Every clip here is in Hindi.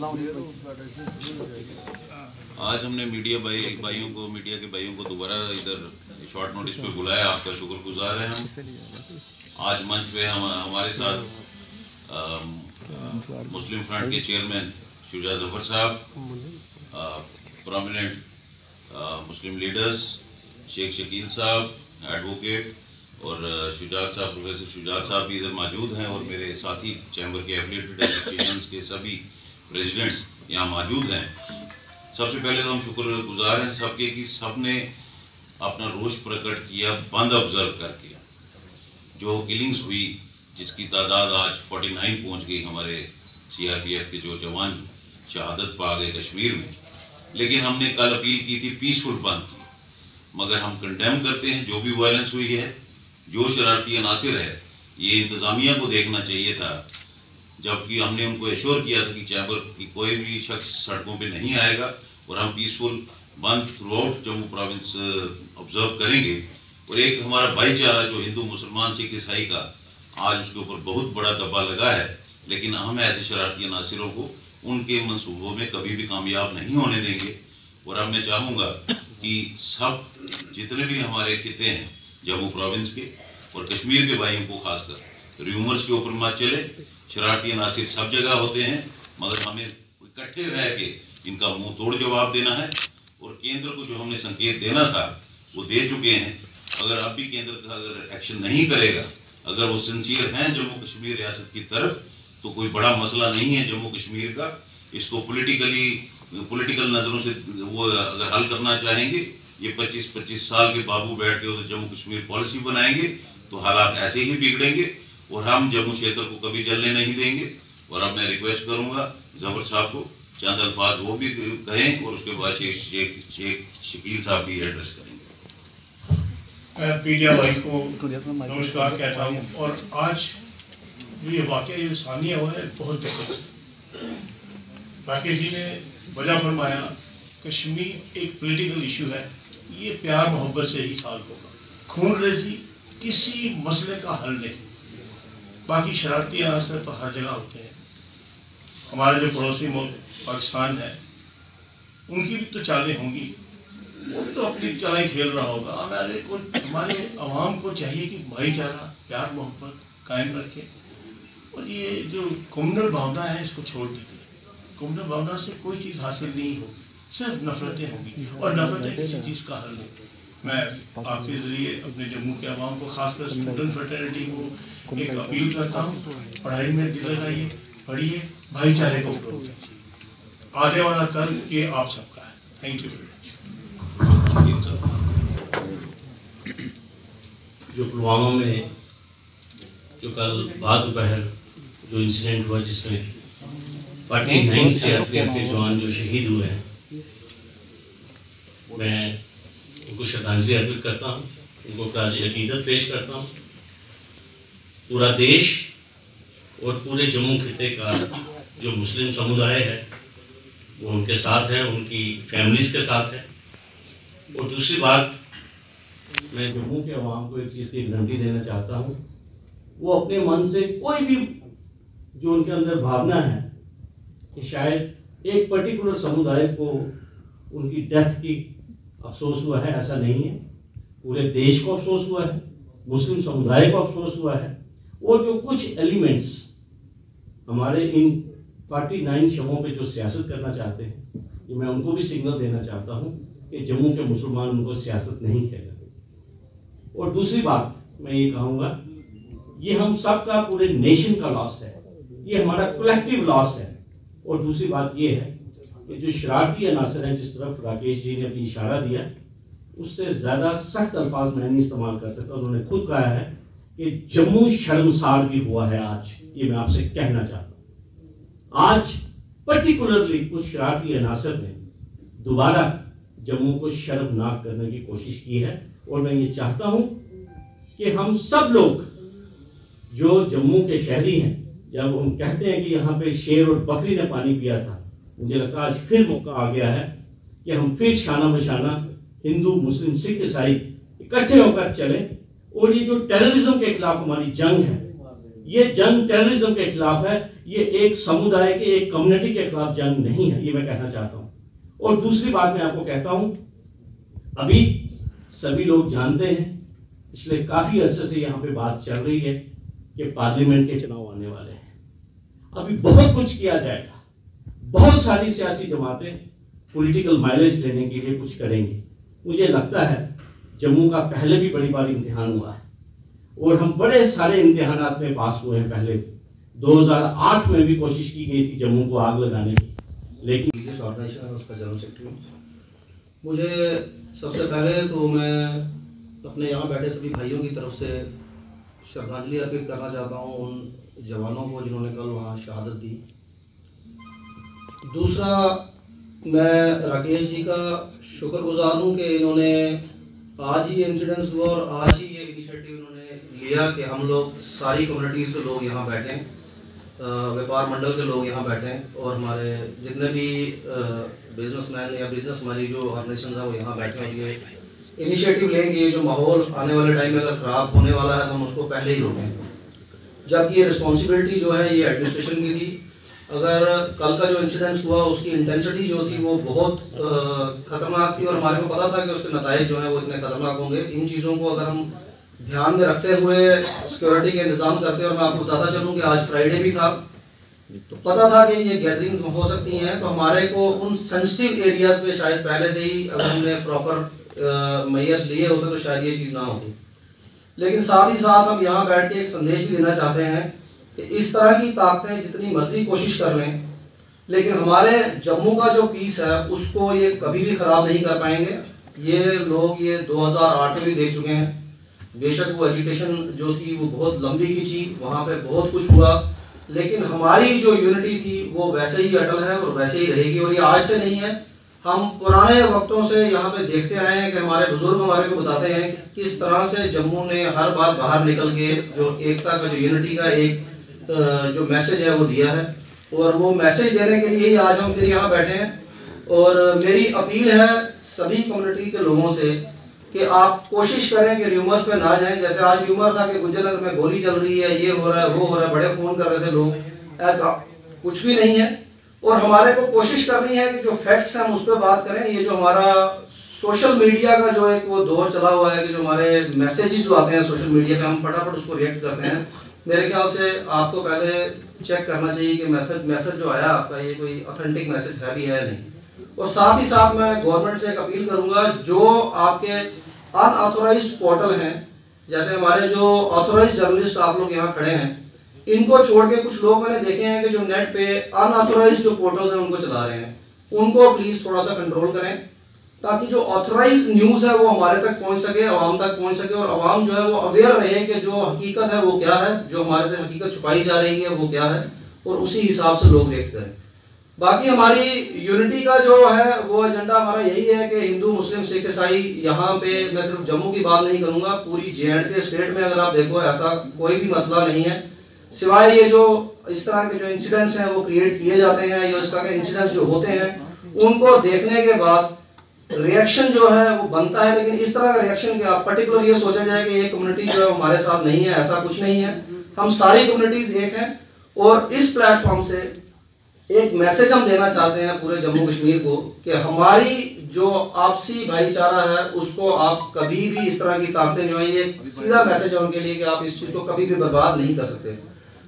आज हमने मीडिया के भाइयों को दोबारा इधर शॉर्ट नोटिस पे बुलाया। आपका शुक्रगुजार है हम। आज मंच पे हमारे साथ मुस्लिम फ्रंट के chairman Shuja Zafar sahab, prominent Muslim leaders Sheikh Shakeel sahab, advocate और शुजात साहब, प्रोफेसर शुजात साहब भी इधर मौजूद हैं और मेरे साथी चैम्बर के एफिलिएटेड एसोसिएशंस के सभी प्रेसिडेंट्स यहाँ मौजूद हैं। सबसे पहले तो हम शुक्रगुजार हैं सबके कि सबने अपना रोष प्रकट किया बंद ऑब्जर्व करके। जो किलिंग्स हुई जिसकी तादाद आज 49 पहुँच गई, हमारे CRPF के जो जवान शहादत पा गए कश्मीर में, लेकिन हमने कल अपील की थी पीसफुल बंद की। मगर हम कंडेम करते हैं जो भी वायलेंस हुई है, जो शरारती अनासिर है, ये इंतज़ामिया को देखना चाहिए था। जबकि हमने उनको एश्योर किया था कि चैम्बर की कोई भी शख्स सड़कों पे नहीं आएगा और हम पीसफुल बंद through out Jammu province observe करेंगे। और एक हमारा भाईचारा जो हिंदू मुसलमान सिख ईसाई का, आज उसके ऊपर बहुत बड़ा दबा लगा है, लेकिन हम ऐसे शरारती अनासिरों को उनके मंसूबों में कभी भी कामयाब नहीं होने देंगे। और अब मैं चाहूँगा कि सब जितने भी हमारे खिते हैं जम्मू प्रोविंस के और कश्मीर के भाइयों को खासकर र्यूमर्स के ऊपर मत चले। शरारती अनासिर सब जगह होते हैं, मगर हमें इकट्ठे रह के इनका मुंह तोड़ जवाब देना है। और केंद्र को जो हमने संकेत देना था वो दे चुके हैं। अगर अब भी केंद्र का अगर एक्शन नहीं करेगा, अगर वो सिंसियर हैं जम्मू कश्मीर रियासत की तरफ, तो कोई बड़ा मसला नहीं है जम्मू कश्मीर का। इसको पॉलिटिकल नज़रों से वो अगर हल करना चाहेंगे, ये 25-25 साल के बाबू बैठ के उधर जम्मू कश्मीर पॉलिसी बनाएंगे तो हालात ऐसे ही बिगड़ेंगे और हम जम्मू क्षेत्र को कभी जलने नहीं देंगे। और अब मैं रिक्वेस्ट करूंगा जफर साहब को चंद अल्फाज वो भी कहें और उसके बाद शेख शकील साहब भी एड्रेस करेंगे। मैं मीडिया भाई को नमस्कार कहता हूँ। और आज ये वाकया ये सानिया हुआ है बहुत दुखद। राकेश जी ने वजह फरमाया कश्मीर एक पॉलिटिकल इशू है, ये प्यार मोहब्बत से ही सॉल्व होगा। खून रेजी किसी मसले का हल नहीं। बाकी शरारती अनासर तो हर जगह होते हैं। हमारे जो पड़ोसी मुल्क पाकिस्तान है, उनकी भी तो चालें होंगी, वो भी तो अपनी चालें खेल रहा होगा। हमारे अवाम को चाहिए कि भाईचारा प्यार मोहब्बत कायम रखे और ये जो कम्युनल भावना है इसको छोड़ दीजिए। कम्युनल भावना से कोई चीज़ हासिल नहीं होगी, सिर्फ नफरतें होंगी और नफरतें किसी चीज़ का हल नहीं। मैं आपके ज़रिए अपने जम्मू के अवाम को, खासकर स्टूडेंट फ्रेटर्निटी को एक अपील करता हूँ, पढ़ाई में दिल लगाइए, पढ़िए, भाईचारे को फरोग दीजिए। आगे वाला कल ये आप सबका है। Thank you very much. जो पुलवामा में जो कल बाद दोपहर जो इंसिडेंट हुआ, जिसमें 49 CRPF के जवान जो शहीद हुए हैं, मैं उनको श्रद्धांजलि अर्पित करता हूँ, उनको ताज़ी अकीदत पेश करता हूँ। पूरा देश और पूरे जम्मू खिते का जो मुस्लिम समुदाय है वो उनके साथ है, उनकी फैमिलीज़ के साथ है। और दूसरी बात, मैं जम्मू के अवाम को एक चीज़ की गारंटी देना चाहता हूँ, वो अपने मन से कोई भी जो उनके अंदर भावना है कि शायद एक पर्टिकुलर समुदाय को उनकी डेथ की अफसोस हुआ है, ऐसा नहीं है। पूरे देश को अफसोस हुआ है, मुस्लिम समुदाय को अफसोस हुआ है। और जो कुछ एलिमेंट्स हमारे इन 49 शवों पे जो सियासत करना चाहते हैं, ये मैं उनको भी सिग्नल देना चाहता हूँ कि जम्मू के मुसलमान उनको सियासत नहीं खेलेंगे। और दूसरी बात मैं ये कहूँगा, ये हम सब का पूरे नेशन का लॉस है, ये हमारा कलेक्टिव लॉस है। और दूसरी बात ये है कि जो शरारती अनासर हैं, जिस तरफ राकेश जी ने अपनी इशारा दिया, उससे ज़्यादा सख्त अल्फाज मैं नहीं इस्तेमाल कर सकता। उन्होंने खुद कहा है कि जम्मू शर्मसार भी हुआ है आज, ये मैं आपसे कहना चाहता हूँ। आज पर्टिकुलरली कुछ शरारती अनासर ने दोबारा जम्मू को शर्मनाक करने की कोशिश की है। और मैं ये चाहता हूँ कि हम सब लोग जो जम्मू के शहरी हैं, जब हम कहते हैं कि यहाँ पे शेर और बकरी ने पानी पिया था, मुझे लगता है आज फिर मौका आ गया है कि हम फिर शाना बशाना हिंदू मुस्लिम सिख ईसाई इकट्ठे होकर चलें और ये जो टेररिज्म के खिलाफ हमारी जंग है, ये जंग टेररिज्म के खिलाफ है, ये एक समुदाय के, एक कम्युनिटी के खिलाफ जंग नहीं है, ये मैं कहना चाहता हूं। और दूसरी बात मैं आपको कहता हूं, अभी सभी लोग जानते हैं, पिछले काफी अरसे से यहाँ पे बात चल रही है कि पार्लियामेंट के चुनाव आने वाले हैं। अभी बहुत कुछ किया जाएगा, बहुत सारी सियासी जमातें पॉलिटिकल माइलेज लेने के लिए कुछ करेंगी। मुझे लगता है जम्मू का पहले भी बड़ी बार इम्तिहान हुआ है और हम बड़े सारे इम्तिहानात में पास हुए हैं। पहले 2008 में भी कोशिश की गई थी जम्मू को आग लगाने की, लेकिन ऑर्गेनाइजेशन है उसका जनरल सेक्रेटरी हूँ। मुझे सबसे पहले तो मैं अपने यहाँ बैठे सभी भाइयों की तरफ से श्रद्धांजलि अर्पित करना चाहता हूँ उन जवानों को जिन्होंने कल वहाँ शहादत दी। दूसरा, मैं राकेश जी का शुक्रगुजार हूँ कि इन्होंने आज ही इंसिडेंस हुआ और आज ही ये इनिशिएटिव इन्होंने लिया कि हम लोग सारी कम्युनिटीज़ के लोग यहाँ बैठें, व्यापार मंडल के लोग यहाँ बैठें और हमारे जितने भी बिजनेसमैन या बिजनेस हमारी जो ऑर्गेनाइजेशन है वो यहाँ बैठे हैं। ये इनिशिएटिव लेंगे, जो माहौल आने वाले टाइम में अगर ख़राब होने वाला है तो हम उसको पहले ही रोकें। जबकि ये रिस्पॉन्सिबिलिटी जो है ये एडमिनिस्ट्रेशन की थी। अगर कल का जो इंसिडेंस हुआ उसकी इंटेंसिटी जो थी वो बहुत ख़तरनाक थी और हमारे को पता था कि उसके नताइज जो है वो इतने ख़तरनाक होंगे। इन चीज़ों को अगर हम ध्यान में रखते हुए सिक्योरिटी के इंतजाम करते हैं, और मैं आपको बताता चलूँ कि आज फ्राइडे भी था, तो पता था कि ये गैदरिंग्स हो सकती हैं, तो हमारे को उन सेंसिटिव एरियाज़ पे शायद पहले से ही अगर हमने प्रॉपर मेजर्स लिए होते तो शायद ये चीज़ ना होती। लेकिन साथ ही साथ हम यहाँ बैठ के एक संदेश भी देना चाहते हैं कि इस तरह की ताकतें जितनी मर्जी कोशिश कर लें, लेकिन हमारे जम्मू का जो पीस है उसको ये कभी भी ख़राब नहीं कर पाएंगे। ये लोग ये 2008 में भी देख चुके हैं। बेशक वो एजुकेशन जो थी वो बहुत लंबी खींची, वहाँ पे बहुत कुछ हुआ, लेकिन हमारी जो यूनिटी थी वो वैसे ही अटल है और वैसे ही रहेगी। और ये आज से नहीं है, हम पुराने वक्तों से यहाँ पे देखते आए हैं कि हमारे बुजुर्ग हमारे को बताते हैं कि किस तरह से जम्मू ने हर बार बाहर निकल के जो एकता का, जो यूनिटी का एक जो मैसेज है वो दिया है। और वो मैसेज देने के लिए ही आज हम फिर यहाँ बैठे हैं। और मेरी अपील है सभी कम्युनिटी के लोगों से कि आप कोशिश करें कि र्यूमर्स पे ना जाएं। जैसे आज र्यूमर था कि गुजरनगर में गोली चल रही है, ये हो रहा है, वो हो रहा है, बड़े फ़ोन कर रहे थे लोग, ऐसा कुछ भी नहीं है। और हमारे को कोशिश करनी है कि जो फैक्ट्स हैं हम उस पर बात करें। ये जो हमारा सोशल मीडिया का जो एक वो दौर चला हुआ है कि जो हमारे मैसेजेस जो आते हैं सोशल मीडिया पे हम फटाफट उसको रिएक्ट करते हैं। मेरे ख्याल से आपको पहले चेक करना चाहिए कि मैसेज जो आया आपका ये कोई ऑथेंटिक मैसेज है भी है नहीं। और साथ ही साथ मैं गवर्नमेंट से एक अपील करूंगा, जो आपके अनऑथोराइज्ड पोर्टल हैं, जैसे हमारे जो ऑथोराइज्ड जर्नलिस्ट आप लोग यहाँ खड़े हैं, इनको छोड़ के कुछ लोग मैंने देखे हैं कि जो नेट पे अनऑथोराइज्ड जो पोर्टल्स हैं उनको चला रहे हैं, उनको प्लीज़ थोड़ा सा कंट्रोल करें ताकि जो ऑथोराइज्ड न्यूज़ है वो हमारे तक पहुंच सके, आवाम तक पहुंच सके, और आवाम जो है वो अवेयर रहे कि जो हकीकत है वो क्या है, जो हमारे से हकीकत छुपाई जा रही है वो क्या है, और उसी हिसाब से लोग रिएक्ट करें। बाकी हमारी यूनिटी का जो है वो एजेंडा हमारा यही है कि हिंदू मुस्लिम सिख ईसाई, यहाँ पे मैं सिर्फ जम्मू की बात नहीं करूँगा, पूरी J&K स्टेट में अगर आप देखो ऐसा कोई भी मसला नहीं है, सिवाय ये जो इस तरह के जो इंसिडेंट्स हैं वो क्रिएट किए जाते हैं, या इस तरह के इंसिडेंट्स जो होते हैं उनको देखने के बाद रिएक्शन जो है वो बनता है। लेकिन इस तरह का रिएक्शन क्या पर्टिकुलर ये सोचा जाए कि ये कम्युनिटी जो है हमारे साथ नहीं है, ऐसा कुछ नहीं है। हम सारी कम्युनिटीज एक हैं, और इस प्लेटफॉर्म से एक मैसेज हम देना चाहते हैं पूरे जम्मू कश्मीर को कि हमारी जो आपसी भाईचारा है उसको आप कभी भी इस तरह की ताकतें जो है, ये सीधा मैसेज है उनके लिए कि आप इस चीज़ को कभी भी बर्बाद नहीं कर सकते,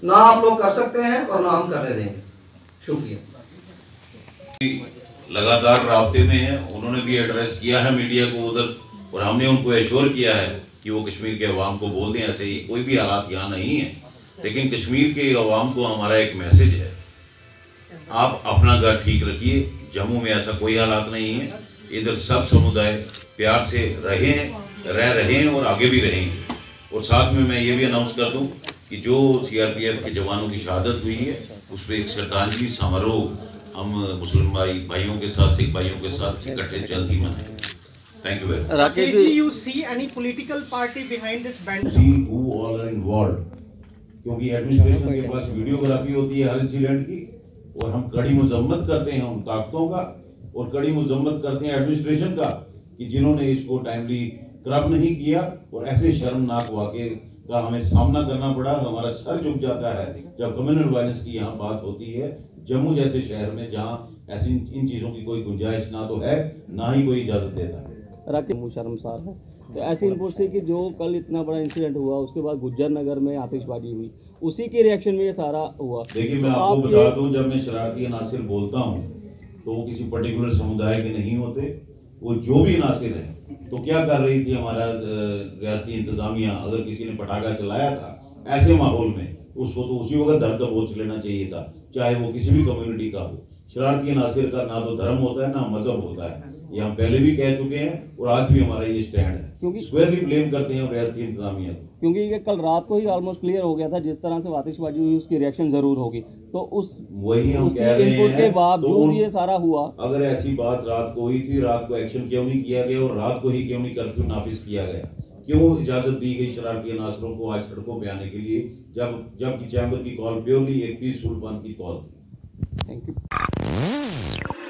ना आप लोग कर सकते हैं और ना हम करने देंगे। शुक्रिया। लगातार राब्ते में है, उन्होंने भी एड्रेस किया है मीडिया को उधर, और हमने उनको एश्योर किया है कि वो कश्मीर के अवाम को बोल दें ऐसे ही कोई भी हालात यहाँ नहीं है। लेकिन कश्मीर के अवाम को हमारा एक मैसेज है, आप अपना घर ठीक रखिए, जम्मू में ऐसा कोई हालात नहीं है, इधर सब समुदाय प्यार से रह रहे हैं और आगे भी रहेंगे। और साथ में मैं ये भी अनाउंस कर दूं कि जो CRPF के जवानों की शहादत हुई है उस पर एक श्रद्धांजलि समारोह हम मुस्लिम भाइयों के साथ, सिख भाइयों के साथ इकट्ठे जल्द ही मनाएंगे। Thank you very much. Rakesh ji, you see any political party behind this band? See who all are involved, क्योंकि एडमिनिस्ट्रेशन के पास वीडियोग्राफी होती है हर इंसिडेंट की, और हम कड़ी मजम्मत करते हैं उन ताकतों का, और कड़ी मजम्मत करते हैं एडमिनिस्ट्रेशन का कि जिन्होंने इसको टाइमली करप्ट नहीं किया और ऐसे शर्मनाक वाक़े का हमें सामना करना पड़ा। हमारा सर झुक जाता है जब कम्युनल वायलेंस की यहाँ बात होती है। जम्मू जैसे शहर में जहाँ ऐसी इन चीज़ों की कोई गुंजाइश ना तो है, ना ही कोई इजाज़त देता है। राकेश शर्मसार है। तो ऐसी इनपुट से कि जो कल इतना बड़ा इंसिडेंट हुआ, उसके बाद गुज्जर नगर में आतिशबाजी हुई, उसी के रिएक्शन में ये सारा हुआ। देखिए, मैं आपको बता दूं, जब मैं शरारती अनासिर बोलता हूं तो वो किसी पर्टिकुलर समुदाय के नहीं होते। वो जो भी अनासिर हैं, तो क्या कर रही थी हमारा रियासती इंतजामिया, अगर किसी ने पटाखा चलाया था ऐसे माहौल में, उसको तो उसी वक्त धर दबोच लेना चाहिए था, चाहे वो किसी भी कम्युनिटी का हो। शरारती अनासिर का ना तो धर्म होता है ना मजहब होता है, ये हम पहले भी कह चुके हैं और आज भी हमारा ये स्टैंड है। क्योंकि स्क्वायरली ब्लेम करते हैं रियासती इंतजामिया को, क्योंकि ये कल रात को ही ऑलमोस्ट क्लियर हो गया था, जिस तरह से आतिशबाजी हुई उसकी रिएक्शन जरूर होगी। तो उस वही हम कह रहे इनपुट के हैं, बावजूद ये सारा हुआ। अगर ऐसी बात रात को हुई थी, रात को एक्शन क्यों नहीं किया गया और रात को ही क्यों नहीं कर्फ्यू नाफिज किया गया? क्यों इजाजत दी गई शरारती अनासरों को आज सड़कों पे आने के लिए, जबकि चैम्बर की कॉल प्योरली एक पीसफुल बंद की कॉल थी। Thank you.